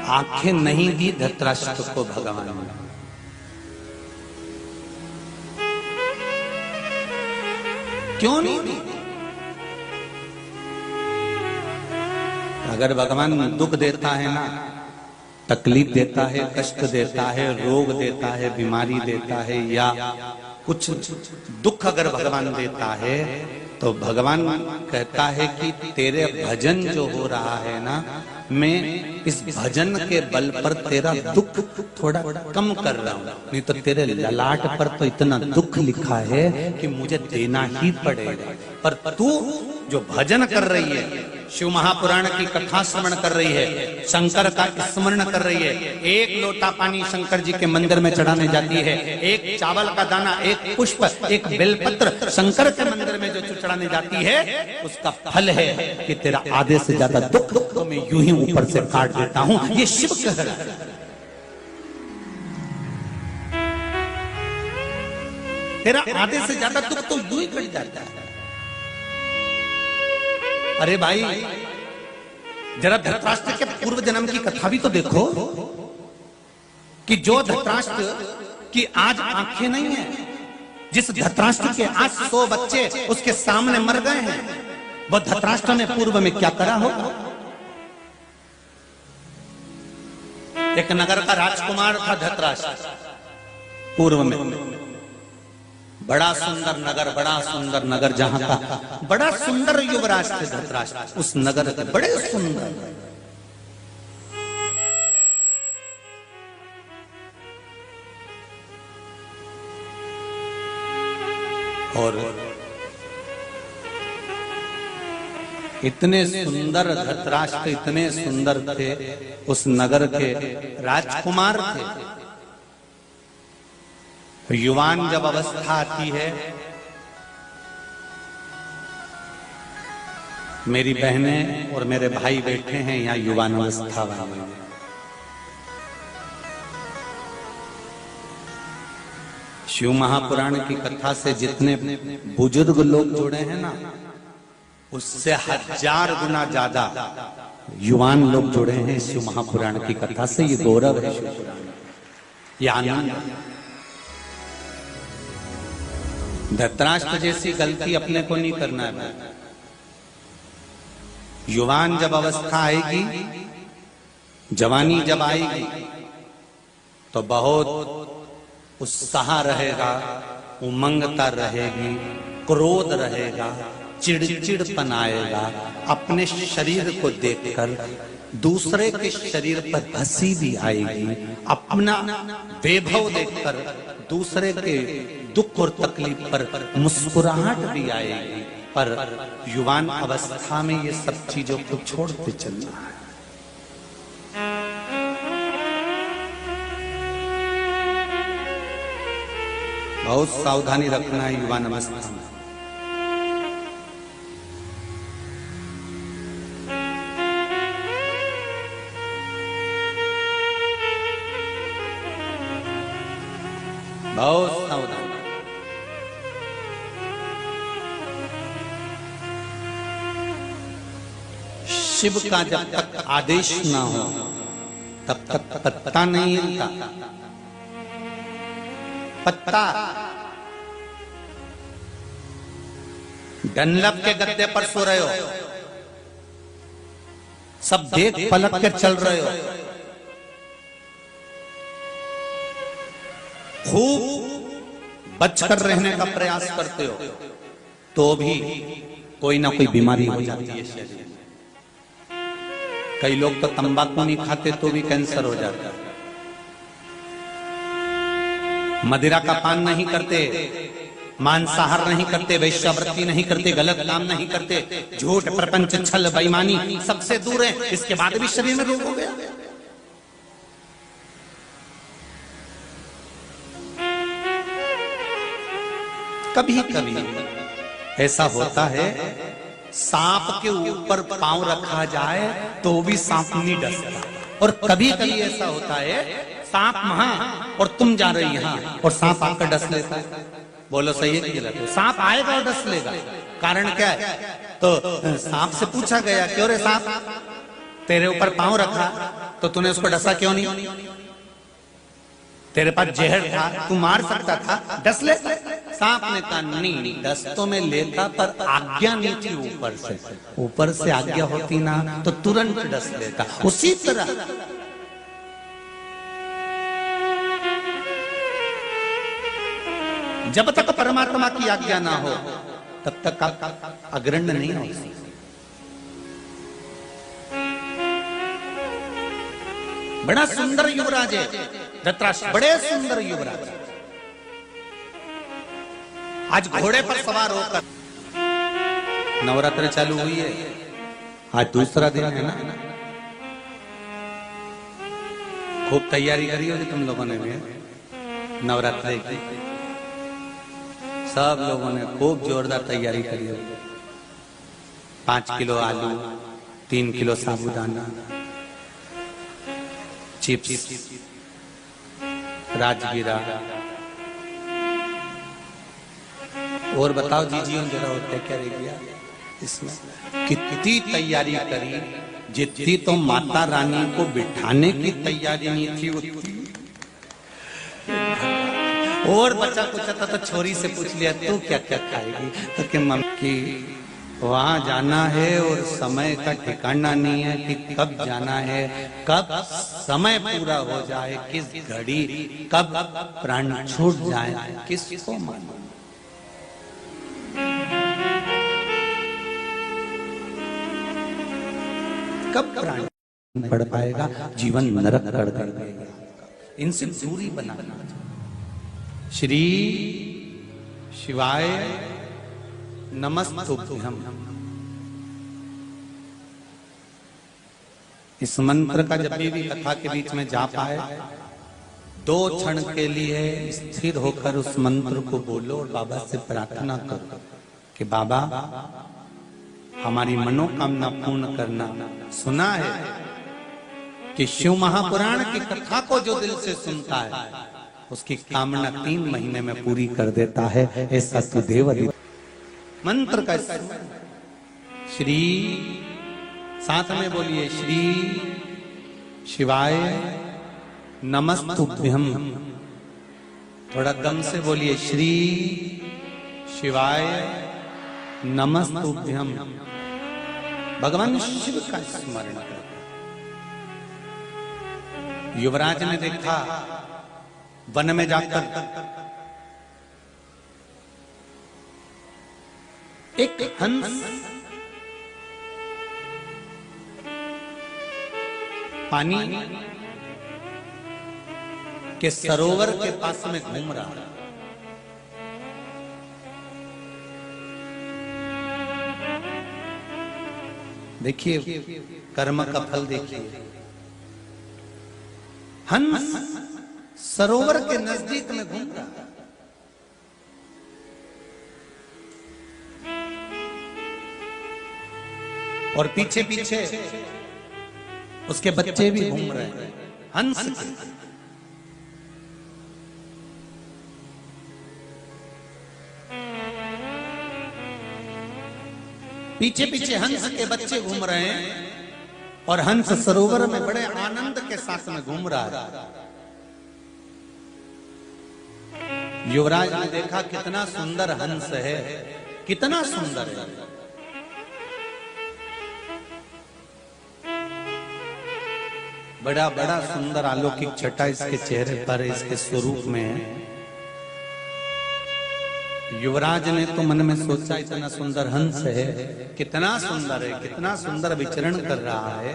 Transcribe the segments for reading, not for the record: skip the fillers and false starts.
आंखें नहीं दी धृतराष्ट्र को भगवान ने। क्यों नहीं दी? अगर भगवान दुख देता है ना, तकलीफ देता है, कष्ट देता है, रोग देता है, बीमारी देता है, या कुछ दुख अगर भगवान देता है तो भगवान कहता है कि तेरे भजन जो हो रहा है ना, मैं इस भजन के बल पर तेरा दुख थोड़ा कम कर रहा हूं, नहीं तो तेरे ललाट पर तो इतना दुख लिखा है कि मुझे देना ही पड़ेगा। पर तू जो भजन कर रही है, शिव महापुराण की कथा श्रवण कर रही है, शंकर का स्मरण कर रही है, एक लोटा पानी शंकर जी के मंदिर में चढ़ाने जाती है, एक चावल का दाना, एक पुष्प, एक बेलपत्र शंकर के मंदिर में जो चढ़ाने जाती है, उसका फल है कि तेरा आधे से ज्यादा दुख तो मैं यूं ही ऊपर से काट देता हूं। ये शिव कह रहा है। तेरा आधे से ज्यादा दुख तो यूं ही कट जाता है। अरे भाई, जरा धृतराष्ट्र के पूर्व जन्म की कथा भी तो देखो कि जो धृतराष्ट्र की आज आंखें नहीं है, जिस धृतराष्ट्र के आज 100 बच्चे उसके सामने मर गए हैं, वो धृतराष्ट्र ने पूर्व में क्या करा होगा? एक नगर का राजकुमार था धृतराष्ट्र पूर्व में। बड़ा सुंदर नगर जहां का बड़ा सुंदर युवराज थे धृतराष्ट्र, उस नगर के बड़े सुंदर। और इतने सुंदर धृतराष्ट्र, इतने सुंदर थे, उस नगर के राजकुमार थे। युवान जब अवस्था आती है, मेरी बहनें और मेरे भाई बैठे हैं यहाँ युवान अवस्था वाले, शिव महापुराण की कथा से जितने बुजुर्ग लोग जुड़े हैं ना, उससे 1000 गुना ज्यादा युवान लोग जुड़े हैं शिव महापुराण की कथा से। ये गौरव है शिव पुराण, ये आनंद। धृतराष्ट्र जैसी गलती अपने को नहीं करना है। युवान जब अवस्था आएगी, जवानी जब आएगी, तो बहुत उत्साह रहेगा, उमंगता रहेगी, क्रोध रहेगा, चिड़चिड़पन आएगा। अपने शरीर को देखकर दूसरे के शरीर पर हंसी भी आएगी, अपना वैभव देखकर दूसरे के दुख और तकलीफ पर मुस्कुराहट भी आएगी। पर युवान अवस्था में ये सब चीजों को छोड़ते चलना है। बहुत सावधानी रखना है युवान अवस्था में। बहुत सावधान। शिव का जब तक आदेश ना हो तब तक पत्ता नहीं हिलता। पत्ता डनलप के गद्दे पर सो रहे हो, सब देख पलट कर चल रहे हो, खूब बचकर रहने का प्रयास करते हो, तो भी कोई ना कोई बीमारी हो जाती है शरीर में। कई लोग तो तंबाकू नहीं खाते तो भी कैंसर हो जाता है। मदिरा का पान नहीं करते, मांसाहार नहीं करते, वैश्यावृत्ति नहीं करते, गलत काम नहीं करते, झूठ, प्रपंच, छल, बेईमानी सबसे दूर है, इसके बाद भी शरीर में रोग हो गया। कभी कभी ऐसा होता है, सांप के ऊपर पांव रखा जाए तो भी सांप नहीं डसता। और कभी कभी ऐसा होता है, सांप वहां और तुम जा रही यहां और सांप आकर डस लेता है। बोलो सही है कि गलत है? सांप आएगा और डस लेगा। कारण क्या है? तो सांप से पूछा गया, क्यों रे सांप तेरे ऊपर पांव रखा? तो तूने उसको डसा क्यों नहीं? तेरे पास जहर था, तू मार सकता था, डस ले। सांप ने कहा नहीं, डस तो मैं लेता पर आज्ञा नहीं थी ऊपर से। ऊपर से आज्ञा होती ना तो तुरंत डस लेता। उसी तरह जब तक परमात्मा की आज्ञा ना हो तब तक आप अग्रण्य नहीं हो सकते। बड़ा सुंदर युवराज है धृतराष्ट्र, बड़े सुंदर युवराज। आज घोड़े पर सवार होकर, नवरात्र चालू हुई है, आज दूसरा दिन है ना। खूब तैयारी करी होगी तुम लोगों ने भी नवरात्रे की। सब लोगों ने खूब जोरदार तैयारी करी होगी। 5 किलो आलू, 3 किलो साबूदाना, चिप्स, राजगीरा। और बताओ जीजियों जरा और क्या क्या रह गया इसमें? कितनी तैयारी करी, जितनी तो माता रानी को बिठाने की तैयारी नहीं थी उतनी। और बच्चा पूछा था तो छोरी से पूछ लिया तू क्या क्या खाएगी, तो कि मम्मी की वहां जाना है और समय का ठिकाना नहीं है कि कब जाना है, कब समय पूरा हो जाए, किस घड़ी कब प्राण छूट जाए, किसको मालूम। कब प्राण पढ़ पाएगा, जीवन नरक कर देगा। इनसे दूरी बनाना। श्री शिवाय नमस्तुभ्यं। इस मंत्र का जब भी कथा के बीच में जा पाए, 2 क्षण के लिए स्थिर होकर उस मंत्र को बोलो और बाबा से प्रार्थना करो कि बाबा हमारी मनोकामना पूर्ण करना। सुना है कि शिव महापुराण की कथा को जो दिल से सुनता है उसकी कामना 3 महीने में पूरी कर देता है। ऐसा सुदेव मंत्र का श्री, साथ में बोलिए श्री शिवाय नमस्तुभ्यं। थोड़ा दम से बोलिए श्री शिवाय नमस्तुभ्यं। भगवान शिव का स्मरण करें। युवराज ने देखा वन में जाकर एक हंस पानी के सरोवर के पास में घूम रहा। देखिए कर्म का फल देखिए। हंस सरोवर के नजदीक में घूम रहा। और पीछे पीछे उसके बच्चे भी घूम रहे हैं हंस के। पीछे पीछे हंस के बच्चे घूम रहे हैं और हंस सरोवर में बड़े आनंद के साथ में घूम रहा है। युवराज ने देखा कितना सुंदर हंस है, कितना सुंदर है। बड़ा बड़ा सुंदर अलौकिक छटा इसके चेहरे पर, इसके स्वरूप में है। युवराज ने तो मन में सोचा इतना सुंदर हंस है, कितना सुंदर है, कितना सुंदर विचरण कर रहा है।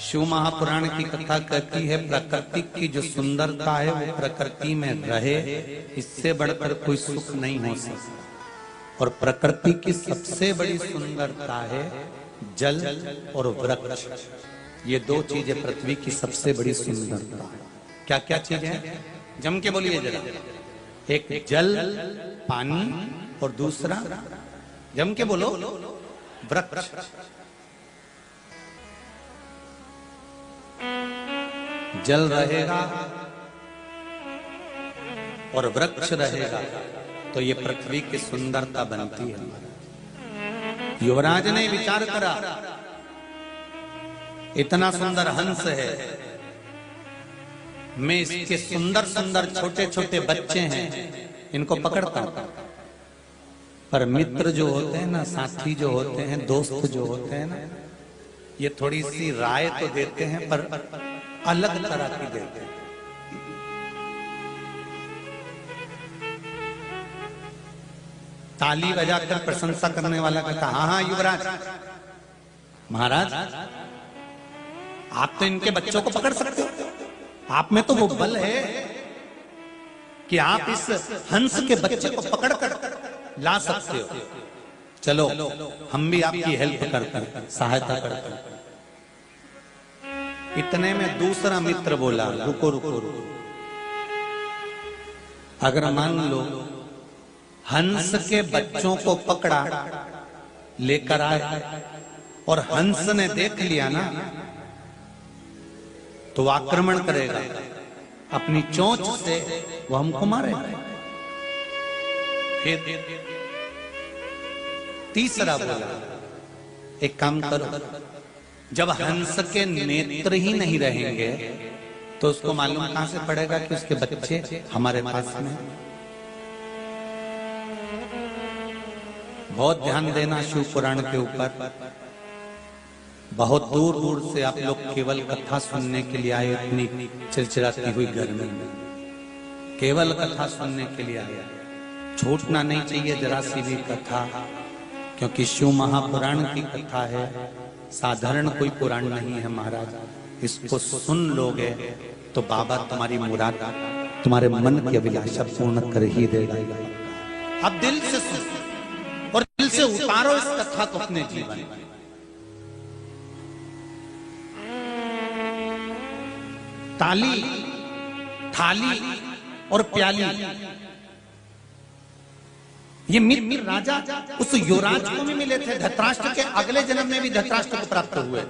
शिव महापुराण की कथा कहती है प्रकृति की जो सुंदरता है वो प्रकृति में रहे, इससे बढ़कर कोई सुख नहीं हो सकता। और प्रकृति की सबसे बड़ी सुंदरता है जल और वृक्ष। ये 2 चीजें पृथ्वी की सबसे बड़ी सुंदरता है। क्या क्या चीजें हैं? जम के बोलिए जरा। एक जल पानी और दूसरा जम के बोलो वृक्ष। जल रहेगा और वृक्ष रहेगा तो ये पृथ्वी की सुंदरता बनती है। युवराज ने विचार करा इतना सुंदर हंस है, मैं इसके सुंदर सुंदर छोटे छोटे बच्चे हैं इनको पकड़ता हूं, पर मित्र जो होते हैं ना, साथी जो होते हैं, दोस्त जो होते हैं ना, ये थोड़ी सी राय तो देते हैं पर अलग तरह की देते हैं। ताली बजाकर प्रशंसा करने वाला कहता हाँ हाँ युवराज महाराज, आप तो इनके बच्चों को पकड़ सकते हो, आप में तो वो बल है कि आप इस हंस के बच्चे को पकड़ कर ला सकते हो। चलो हम भी आपकी हेल्प करते हैं, सहायता करते हैं। इतने में दूसरा मित्र बोला रुको रुको रुको, अगर मान लो हंस के बच्चों को पकड़ा लेकर आए और हंस ने देख लिया ना तो आक्रमण करेगा, अपनी चोंच से वो हमको मारेगा। फिर तीसरा बोला एक काम करो, जब हंस के नेत्र ही नहीं रहेंगे तो उसको मालूम कहां से पड़ेगा कि उसके बच्चे हमारे पास में। बहुत ध्यान देना शिव पुराण के ऊपर, बहुत दूर दूर से आप लोग केवल कथा सुनने के लिए आए, इतनी चिलचिलाती हुई गर्मी में केवल कथा सुनने के लिए आए। छूटना नहीं चाहिए जरा सी भी कथा, क्योंकि शिव महापुराण की कथा है, साधारण कोई पुराण नहीं है महाराज। इसको सुन लोगे तो बाबा तुम्हारी मुराद, तुम्हारे मन की अभिलाषा पूर्ण कर ही देगा। अब दिल से सुन और दिल से उतारो इस कथा को अपने जीवन में। ताली, थाली और प्याली, ये मित्र राजा उस युवराज को भी मिले थे, धृतराष्ट्र के अगले जन्म में भी धृतराष्ट्र को प्राप्त हुए।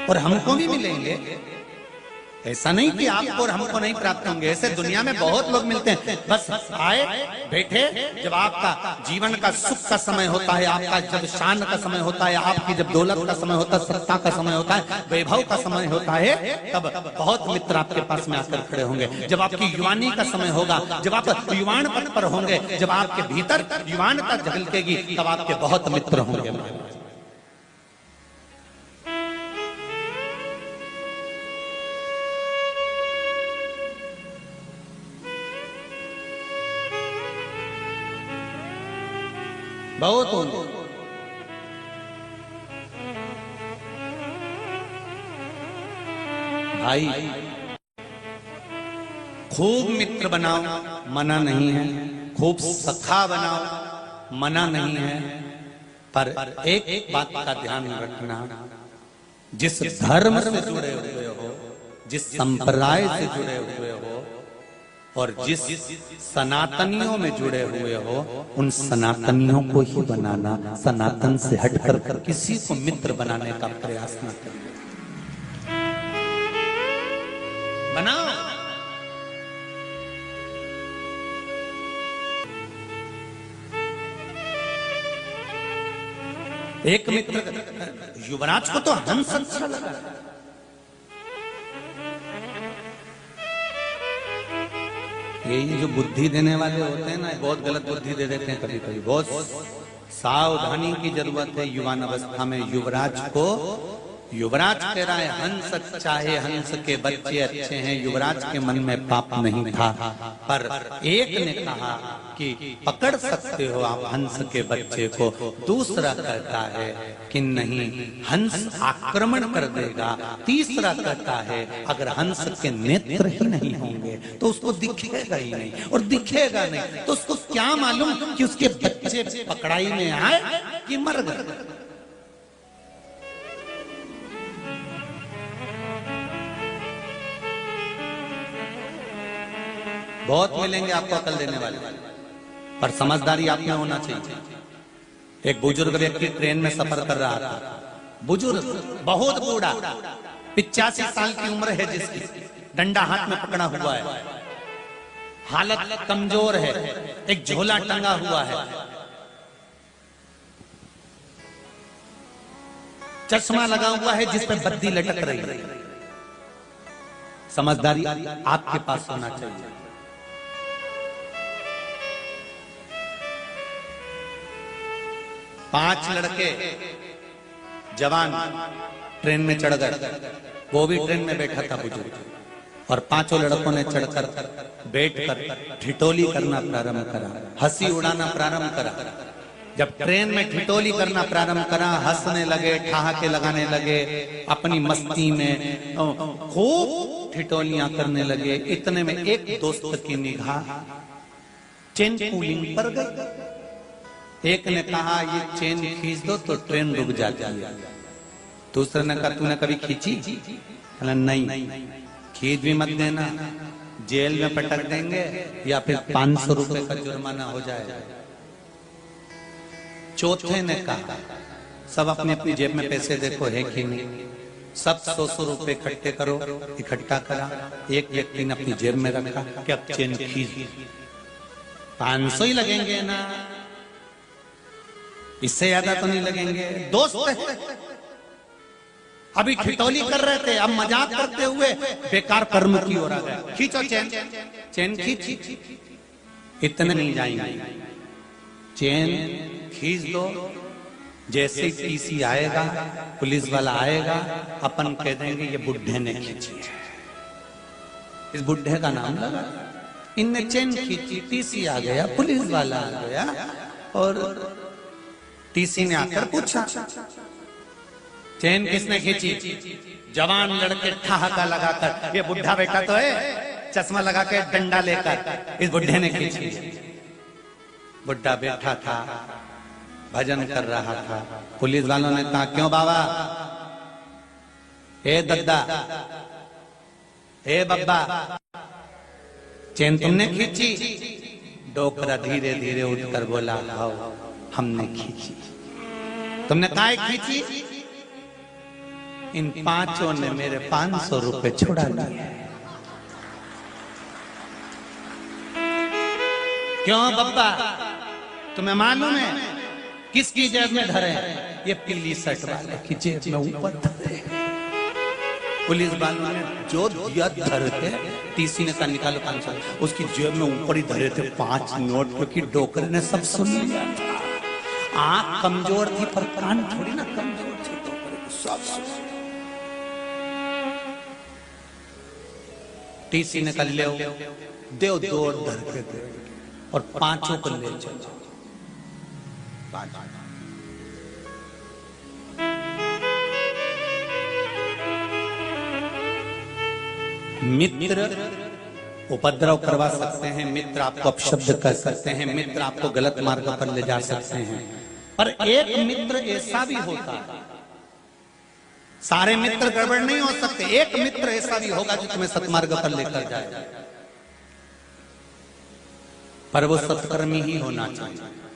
और हमको भी मिलेंगे, ऐसा नहीं कि आपको और हमको नहीं प्राप्त होंगे, ऐसे दुनिया में बहुत लोग मिलते हैं। बस आए बैठे, जब आपका जीवन का सुख का समय होता है, आपका जब शान का समय होता है, आपकी जब दौलत का समय होता है, सत्ता का समय होता है, वैभव का समय होता है, तब बहुत मित्र आपके पास में आकर खड़े होंगे। जब आपकी युवानी का समय होगा, जब आप युवान पद पर होंगे, जब आपके भीतर युवानता झलकेगी, तब आपके बहुत मित्र होंगे। बहुत होंगे। भाई खूब मित्र बनाओ, मना नहीं है, खूब सखा बनाओ, मना नहीं है, पर एक बात का ध्यान रखना, जिस धर्म से जुड़े हुए हो, जिस संप्रदाय से जुड़े हुए हो और जिस सनातनियों में जुड़े हुए हो, उन सनातनियों को ही बनाना, सनातन से हटकर किसी को मित्र बनाने का प्रयास न करिए। बनाओ, एक मित्र युवराज को तो हंस अच्छा लगा। ये जो बुद्धि देने वाले होते हैं ना, बहुत गलत बुद्धि दे देते हैं कभी कभी। बहुत सावधानी की जरूरत है युवान अवस्था में। युवराज को, युवराज कह रहा है हंस अच्छा है, हंस के बच्चे अच्छे हैं। युवराज के मन में पाप नहीं था, पर एक ने कहा कि पकड़ सकते हो आप हंस के बच्चे को, दूसरा कहता है कि नहीं, हंस आक्रमण कर देगा, तीसरा कहता है अगर हंस के नेत्र ही नहीं होंगे तो उसको दिखेगा ही नहीं, और दिखेगा नहीं तो उसको क्या मालूम कि उसके बच्चे पकड़ाई में आए कि मर गए। बहुत मिलेंगे आपको अकल देने वाले, पर समझदारी आप में होना चाहिए। एक बुजुर्ग व्यक्ति ट्रेन में सफर कर रहा था, बुजुर्ग बहुत बूढ़ा, 85 साल की उम्र है जिसकी, डंडा हाथ में पकड़ा हुआ है, हालत कमजोर है, एक झोला टंगा हुआ है। चश्मा लगा हुआ है जिस पे बत्ती लटक रही है। समझदारी आपके पास होना चाहिए। पांच लड़के जवान ट्रेन में चढ़ गए, वो भी ट्रेन में बैठा था बुजुर्ग, और पांचों लड़कों ने चढ़कर बैठकर ठिठोली करना प्रारंभ करा, हंसी उड़ाना प्रारंभ करा। जब ट्रेन में ठिठोली करना प्रारंभ करा, हंसने लगे, ठहाके लगाने लगे, अपनी मस्ती में खूब ठिठोलियां करने लगे। इतने में एक दोस्त की निगाह चेन पुलिंग पर गई। एक ने कहा ये चेन खींच दो तो ट्रेन रुक जाती है। दूसरे ने कहा तूने कभी खींची? नहीं। खींच भी मत देना, जेल में पटक देंगे या फिर 500 रुपए का जुर्माना हो जाएगा। चौथे ने कहा सब अपनी अपनी जेब में पैसे देखो है कि नहीं, सब 100 रुपए इकट्ठे करो। इकट्ठा करा, एक व्यक्ति ने अपनी जेब में रखा कि अब चेन खींच, 500 ही लगेंगे ना, इससे ज्यादा तो नहीं लगेंगे। दोस्त अभी ठिठोली कर रहे थे, अब मजाक करते हुए बेकार कर्म की ओर आ गए। खींचो चेन, चेन खींच। इतने नहीं जाएंगे, चेन खींच दो। जैसे ही टीसी आएगा, पुलिस वाला आएगा, अपन कह देंगे ये बुढ़े ने खींची। इस बुढ़े का नाम लगा, इनने चेन खींची, टीसी आ गया, पुलिस वाला आ गया, और टीसी ने आकर पूछा चेन किसने खींची? जवान लड़के ठहाका लगाकर, ये बुढ़ा बेटा तो है, चश्मा लगा के डंडा लेकर, इस बुढ़े ने खींची। बुढ़ा बैठा था, भजन कर रहा था। पुलिस वालों ने कहा क्यों बाबा, ए दद्दा, ए बब्बा, चेन तुमने खींची? डोकरा धीरे धीरे उठकर बोला हाँ हमने खींची। तुमने काहे खींची? इन पांचों ने मेरे 500 रुपए छुड़ा लिए। क्यों बब्बा, तुम्हें मालूम है किसकी जेब में धरे? ये पीली शर्ट वाले की जेब में ऊपर धरे। पुलिस वालों ने जो दिया धरे थे, टीसी ने कहा निकालो 500। उसकी जेब में ऊपर ही धरे थे 5 नोट, क्योंकि डोकरे ने सब सुन लिया था। आंख कमजोर थी पर कान थोड़ी ना कमजोर थे, सब सुन। टीसी ने कल ले देव दो धर के दे, और पांचों को ले चलो। मित्र उपद्रव करवा सकते हैं, मित्र आपको अपशब्द कर सकते हैं, मित्र आपको गलत मार्ग पर ले जा सकते हैं, पर एक मित्र ऐसा भी होता है, सारे मित्र गड़बड़ नहीं हो सकते, एक मित्र ऐसा भी होगा जो तुम्हें सत्मार्ग पर लेकर जाए, पर वो सत्कर्मी ही होना चाहिए।